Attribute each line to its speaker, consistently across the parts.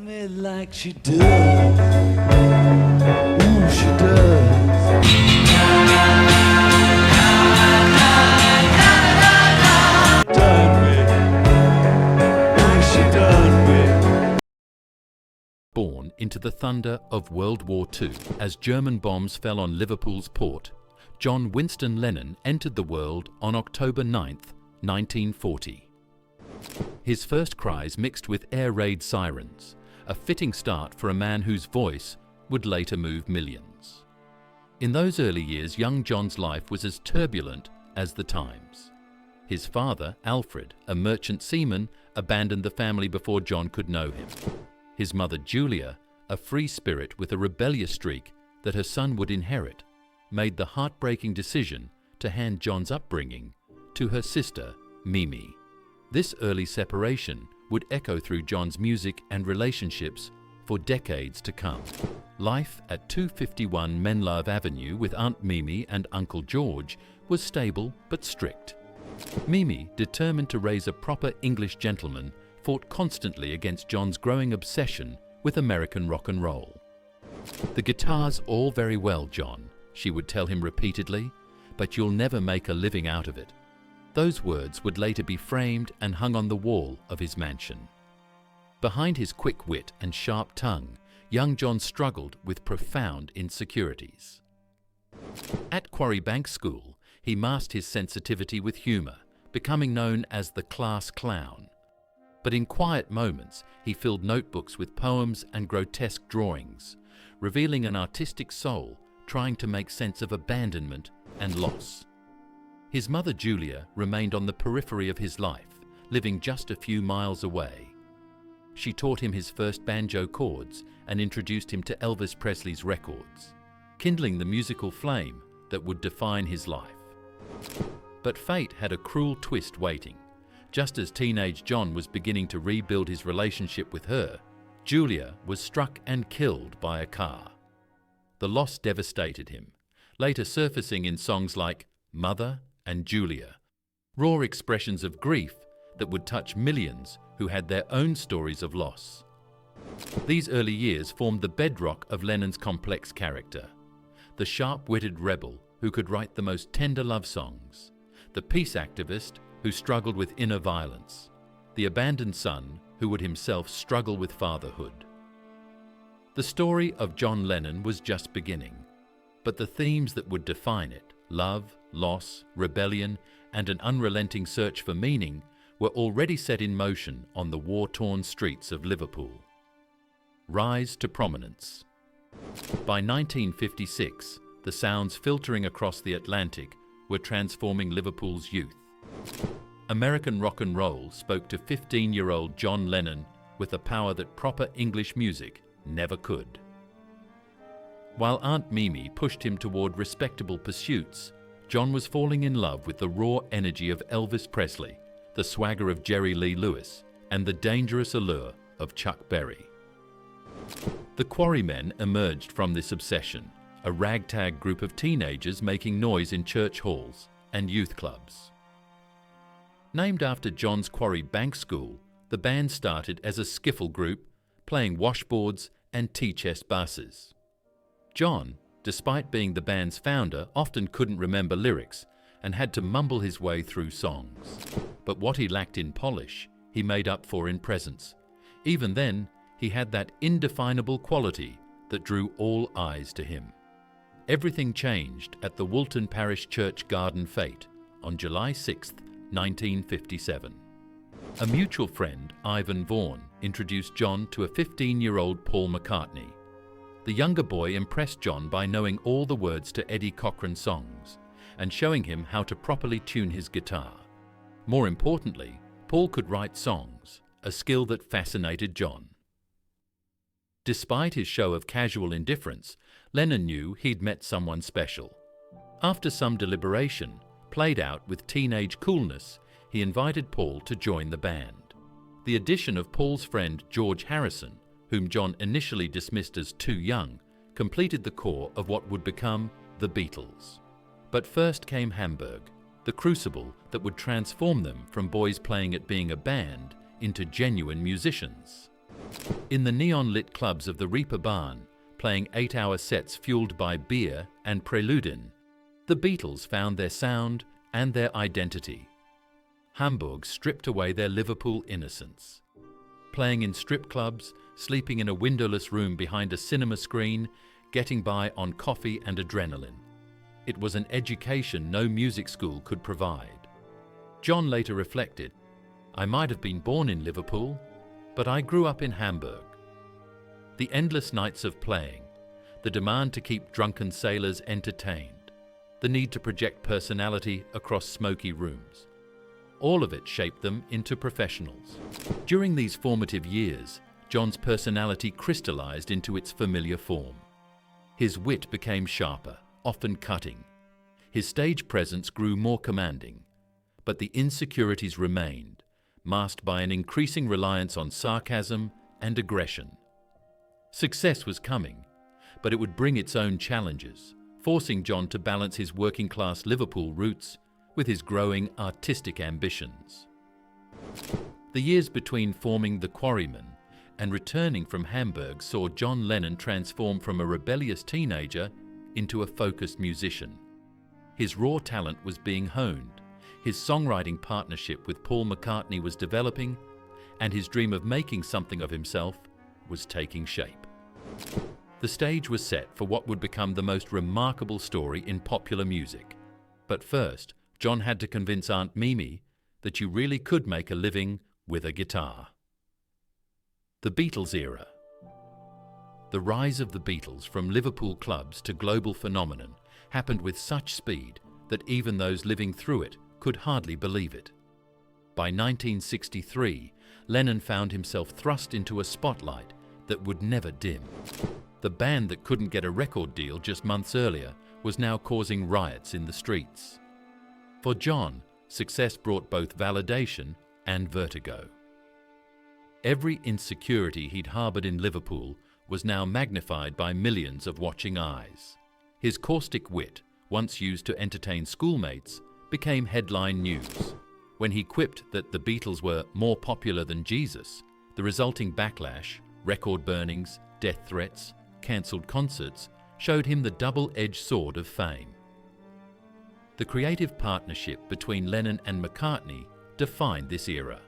Speaker 1: me like she does. Ooh, she does. Done me. Ooh, she done me.
Speaker 2: Born into the thunder of World War II as German bombs fell on Liverpool's port, John Winston Lennon entered the world on October 9th, 1940. His first cries mixed with air raid sirens, a fitting start for a man whose voice would later move millions. In those early years, young John's life was as turbulent as the times. His father, Alfred, a merchant seaman, abandoned the family before John could know him. His mother, Julia, a free spirit with a rebellious streak that her son would inherit, made the heartbreaking decision to hand John's upbringing to her sister, Mimi. This early separation would echo through John's music and relationships for decades to come. Life at 251 Menlove Avenue with Aunt Mimi and Uncle George was stable but strict. Mimi, determined to raise a proper English gentleman, fought constantly against John's growing obsession with American rock and roll. "The guitar's all very well, John," she would tell him repeatedly, "but you'll never make a living out of it." Those words would later be framed and hung on the wall of his mansion. Behind his quick wit and sharp tongue, young John struggled with profound insecurities. At Quarrymen School, he masked his sensitivity with humour, becoming known as the class clown. But in quiet moments, he filled notebooks with poems and grotesque drawings, revealing an artistic soul trying to make sense of abandonment and loss. His mother, Julia, remained on the periphery of his life, living just a few miles away. She taught him his first banjo chords and introduced him to Elvis Presley's records, kindling the musical flame that would define his life. But fate had a cruel twist waiting. Just as teenage John was beginning to rebuild his relationship with her, Julia was struck and killed by a car. The loss devastated him, later surfacing in songs like Mother and Julia, raw expressions of grief that would touch millions who had their own stories of loss. These early years formed the bedrock of Lennon's complex character, the sharp-witted rebel who could write the most tender love songs, the peace activist who struggled with inner violence, the abandoned son who would himself struggle with fatherhood. The story of John Lennon was just beginning, but the themes that would define it, love, loss, rebellion, and an unrelenting search for meaning, were already set in motion on the war-torn streets of Liverpool. Rise to prominence. By 1956, the sounds filtering across the Atlantic were transforming Liverpool's youth. American rock and roll spoke to 15-year-old John Lennon with a power that proper English music never could. While Aunt Mimi pushed him toward respectable pursuits, John was falling in love with the raw energy of Elvis Presley, the swagger of Jerry Lee Lewis, and the dangerous allure of Chuck Berry. The Quarrymen emerged from this obsession, a ragtag group of teenagers making noise in church halls and youth clubs. Named after John's Quarry Bank School, the band started as a skiffle group, playing washboards and tea-chest basses. John, despite being the band's founder, often couldn't remember lyrics and had to mumble his way through songs. But what he lacked in polish, he made up for in presence. Even then, he had that indefinable quality that drew all eyes to him. Everything changed at the Woolton Parish Church Garden Fete on July 6, 1957. A mutual friend, Ivan Vaughan, introduced John to a 15-year-old Paul McCartney. The younger boy impressed John by knowing all the words to Eddie Cochran songs and showing him how to properly tune his guitar. More importantly, Paul could write songs, a skill that fascinated John. Despite his show of casual indifference, Lennon knew he'd met someone special. After some deliberation, played out with teenage coolness, he invited Paul to join the band. The addition of Paul's friend George Harrison, whom John initially dismissed as too young, completed the core of what would become the Beatles. But first came Hamburg, the crucible that would transform them from boys playing at being a band into genuine musicians. In the neon-lit clubs of the Reeperbahn, playing 8-hour sets fueled by beer and preludin, the Beatles found their sound and their identity. Hamburg stripped away their Liverpool innocence. Playing in strip clubs, sleeping in a windowless room behind a cinema screen, getting by on coffee and adrenaline. It was an education no music school could provide. John later reflected, "I might have been born in Liverpool, but I grew up in Hamburg." The endless nights of playing, the demand to keep drunken sailors entertained, the need to project personality across smoky rooms. All of it shaped them into professionals. During these formative years, John's personality crystallized into its familiar form. His wit became sharper, often cutting. His stage presence grew more commanding, but the insecurities remained, masked by an increasing reliance on sarcasm and aggression. Success was coming, but it would bring its own challenges, forcing John to balance his working-class Liverpool roots with his growing artistic ambitions. The years between forming the Quarrymen and returning from Hamburg saw John Lennon transform from a rebellious teenager into a focused musician. His raw talent was being honed, his songwriting partnership with Paul McCartney was developing, and his dream of making something of himself was taking shape. The stage was set for what would become the most remarkable story in popular music. But first, John had to convince Aunt Mimi that you really could make a living with a guitar. The Beatles era. The rise of the Beatles from Liverpool clubs to global phenomenon happened with such speed that even those living through it could hardly believe it. By 1963, Lennon found himself thrust into a spotlight that would never dim. The band that couldn't get a record deal just months earlier was now causing riots in the streets. For John, success brought both validation and vertigo. Every insecurity he'd harbored in Liverpool was now magnified by millions of watching eyes. His caustic wit, once used to entertain schoolmates, became headline news. When he quipped that the Beatles were more popular than Jesus, the resulting backlash, record burnings, death threats, cancelled concerts, showed him the double-edged sword of fame. The creative partnership between Lennon and McCartney defined this era.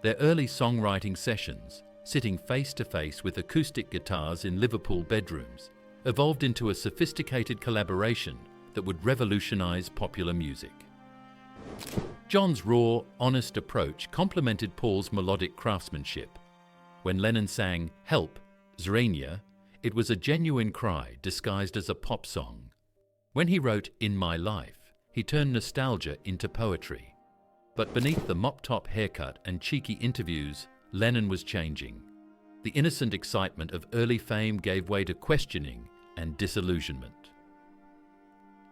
Speaker 2: Their early songwriting sessions, sitting face-to-face with acoustic guitars in Liverpool bedrooms, evolved into a sophisticated collaboration that would revolutionize popular music. John's raw, honest approach complemented Paul's melodic craftsmanship. When Lennon sang "Help, Zrania," it was a genuine cry disguised as a pop song. When he wrote "In My Life," he turned nostalgia into poetry. But beneath the mop-top haircut and cheeky interviews, Lennon was changing. The innocent excitement of early fame gave way to questioning and disillusionment.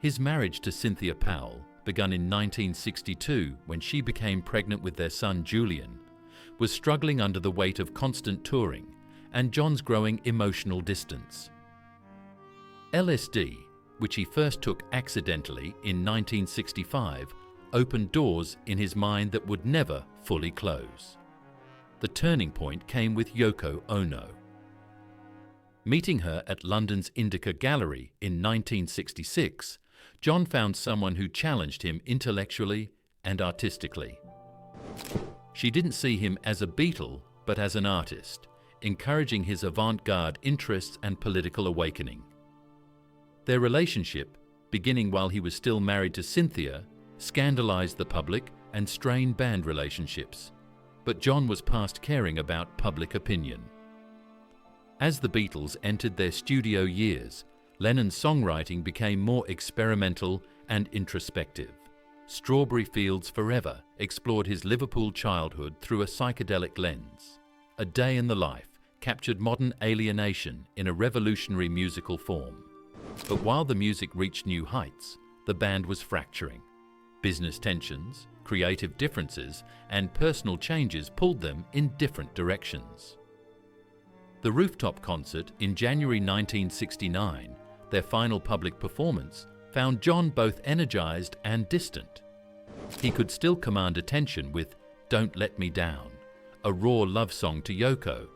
Speaker 2: His marriage to Cynthia Powell, begun in 1962 when she became pregnant with their son Julian, was struggling under the weight of constant touring and John's growing emotional distance. LSD, which he first took accidentally in 1965, opened doors in his mind that would never fully close. The turning point came with Yoko Ono. Meeting her at London's Indica Gallery in 1966, John found someone who challenged him intellectually and artistically. She didn't see him as a Beatle, but as an artist, encouraging his avant-garde interests and political awakening. Their relationship, beginning while he was still married to Cynthia, scandalized the public and strained band relationships. But John was past caring about public opinion. As the Beatles entered their studio years, Lennon's songwriting became more experimental and introspective. Strawberry Fields Forever explored his Liverpool childhood through a psychedelic lens. A Day in the Life captured modern alienation in a revolutionary musical form. But while the music reached new heights, the band was fracturing. Business tensions, creative differences, and personal changes pulled them in different directions. The rooftop concert in January 1969, their final public performance, found John both energized and distant. He could still command attention with "Don't Let Me Down," a raw love song to Yoko,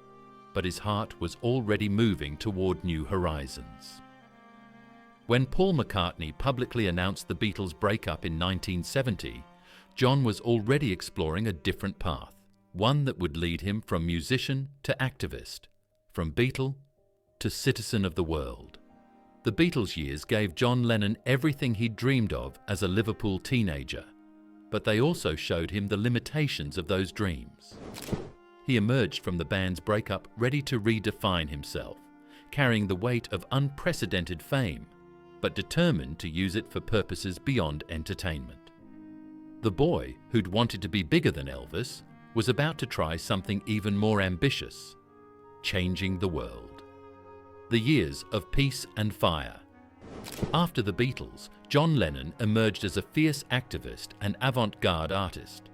Speaker 2: but his heart was already moving toward new horizons. When Paul McCartney publicly announced the Beatles' breakup in 1970, John was already exploring a different path, one that would lead him from musician to activist, from Beatle to citizen of the world. The Beatles' years gave John Lennon everything he'd dreamed of as a Liverpool teenager, but they also showed him the limitations of those dreams. He emerged from the band's breakup ready to redefine himself, carrying the weight of unprecedented fame, but determined to use it for purposes beyond entertainment. The boy, who'd wanted to be bigger than Elvis, was about to try something even more ambitious: changing the world. The years of peace and fire. After the Beatles, John Lennon emerged as a fierce activist and avant-garde artist.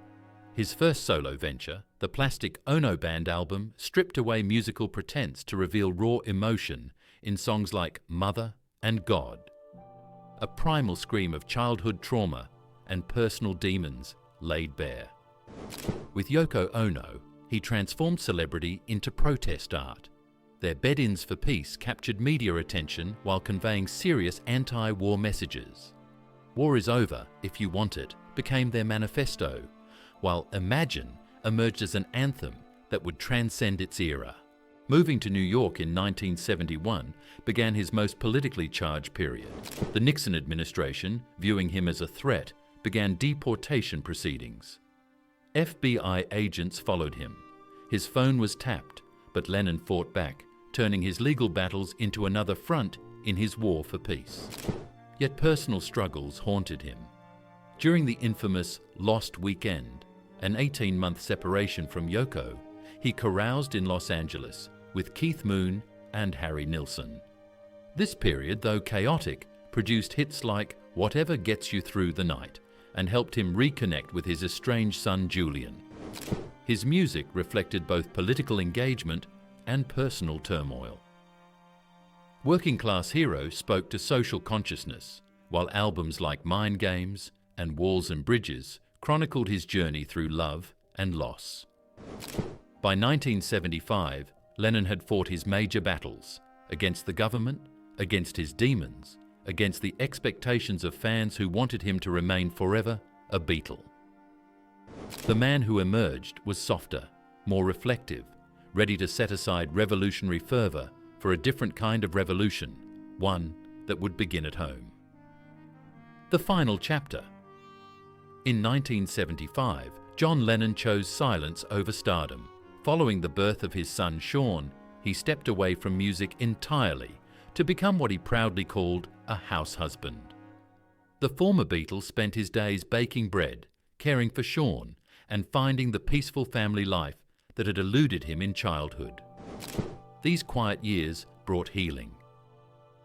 Speaker 2: His first solo venture, the Plastic Ono Band album, stripped away musical pretense to reveal raw emotion in songs like Mother and God, a primal scream of childhood trauma and personal demons laid bare. With Yoko Ono, he transformed celebrity into protest art. Their bed-ins for peace captured media attention while conveying serious anti-war messages. War is over if you want it became their manifesto, while Imagine emerged as an anthem that would transcend its era. Moving to New York in 1971 began his most politically charged period. The Nixon administration, viewing him as a threat, began deportation proceedings. FBI agents followed him. His phone was tapped, but Lennon fought back, turning his legal battles into another front in his war for peace. Yet personal struggles haunted him. During the infamous Lost Weekend, an 18-month separation from Yoko, he caroused in Los Angeles with Keith Moon and Harry Nilsson. This period, though chaotic, produced hits like Whatever Gets You Through the Night and helped him reconnect with his estranged son Julian. His music reflected both political engagement and personal turmoil. Working Class Hero spoke to social consciousness, while albums like Mind Games and Walls and Bridges chronicled his journey through love and loss. By 1975, Lennon had fought his major battles against the government, against his demons, against the expectations of fans who wanted him to remain forever a Beatle. The man who emerged was softer, more reflective, ready to set aside revolutionary fervor for a different kind of revolution, one that would begin at home. The final chapter. In 1975, John Lennon chose silence over stardom. Following the birth of his son Sean, he stepped away from music entirely to become what he proudly called a house husband. The former Beatle spent his days baking bread, caring for Sean, and finding the peaceful family life that had eluded him in childhood. These quiet years brought healing.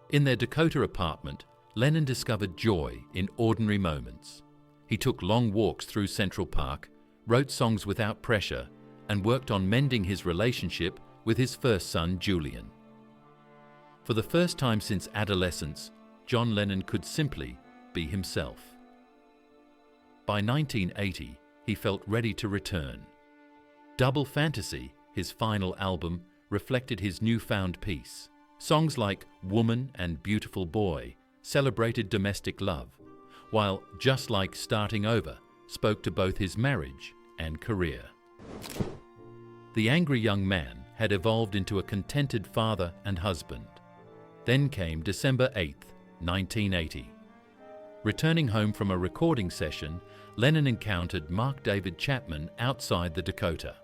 Speaker 2: In their Dakota apartment, Lennon discovered joy in ordinary moments. He took long walks through Central Park, wrote songs without pressure, and worked on mending his relationship with his first son, Julian. For the first time since adolescence, John Lennon could simply be himself. By 1980, he felt ready to return. Double Fantasy, his final album, reflected his newfound peace. Songs like Woman and Beautiful Boy celebrated domestic love, while Just Like Starting Over spoke to both his marriage and career. The angry young man had evolved into a contented father and husband. Then came December 8, 1980. Returning home from a recording session, Lennon encountered Mark David Chapman outside the Dakota.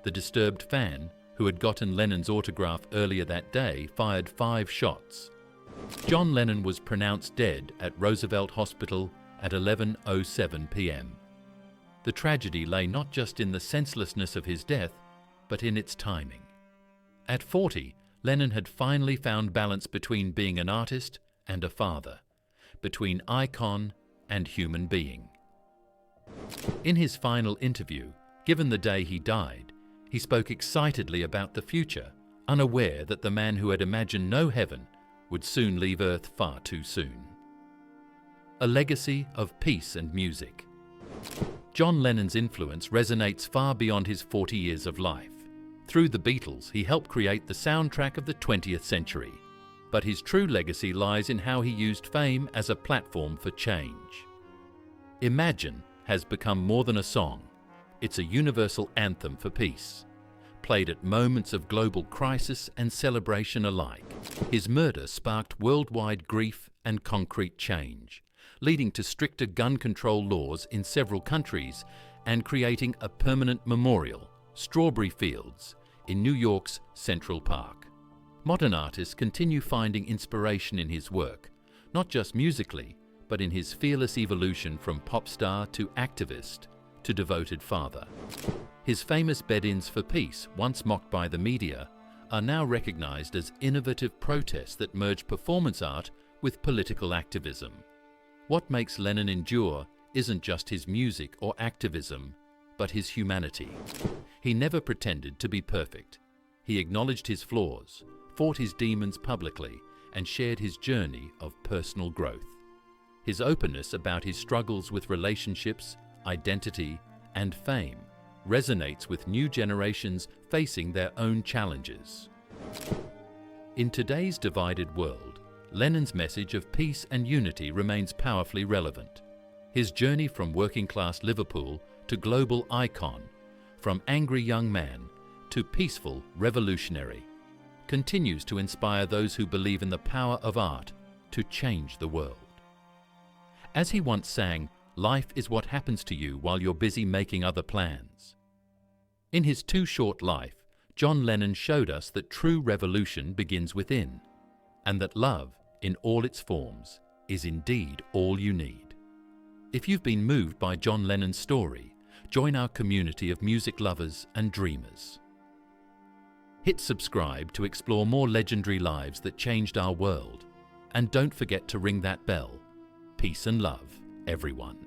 Speaker 2: The disturbed fan, who had gotten Lennon's autograph earlier that day, fired 5 shots. John Lennon was pronounced dead at Roosevelt Hospital at 11:07 p.m. The tragedy lay not just in the senselessness of his death, but in its timing. At 40, Lennon had finally found balance between being an artist and a father, between icon and human being. In his final interview, given the day he died, he spoke excitedly about the future, unaware that the man who had imagined no heaven would soon leave Earth far too soon. A legacy of peace and music. John Lennon's influence resonates far beyond his 40 years of life. Through the Beatles, he helped create the soundtrack of the 20th century. But his true legacy lies in how he used fame as a platform for change. Imagine has become more than a song. It's a universal anthem for peace, played at moments of global crisis and celebration alike. His murder sparked worldwide grief and concrete change, leading to stricter gun control laws in several countries and creating a permanent memorial, Strawberry Fields, in New Lennon's Central Park. Modern artists continue finding inspiration in his work, not just musically, but in his fearless evolution from pop star to activist to devoted father. His famous bed-ins for peace, once mocked by the media, are now recognized as innovative protests that merge performance art with political activism. What makes Lennon endure isn't just his music or activism, but his humanity. He never pretended to be perfect. He acknowledged his flaws, fought his demons publicly, and shared his journey of personal growth. His openness about his struggles with relationships, identity, and fame resonates with new generations facing their own challenges. In today's divided world, Lennon's message of peace and unity remains powerfully relevant. His journey from working-class Liverpool to global icon, from angry young man to peaceful revolutionary, continues to inspire those who believe in the power of art to change the world. As he once sang, "Life is what happens to you while you're busy making other plans." In his too short life, John Lennon showed us that true revolution begins within, and that love, in all its forms, is indeed all you need. If you've been moved by John Lennon's story, join our community of music lovers and dreamers. Hit subscribe to explore more legendary lives that changed our world, and don't forget to ring that bell. Peace and love, everyone.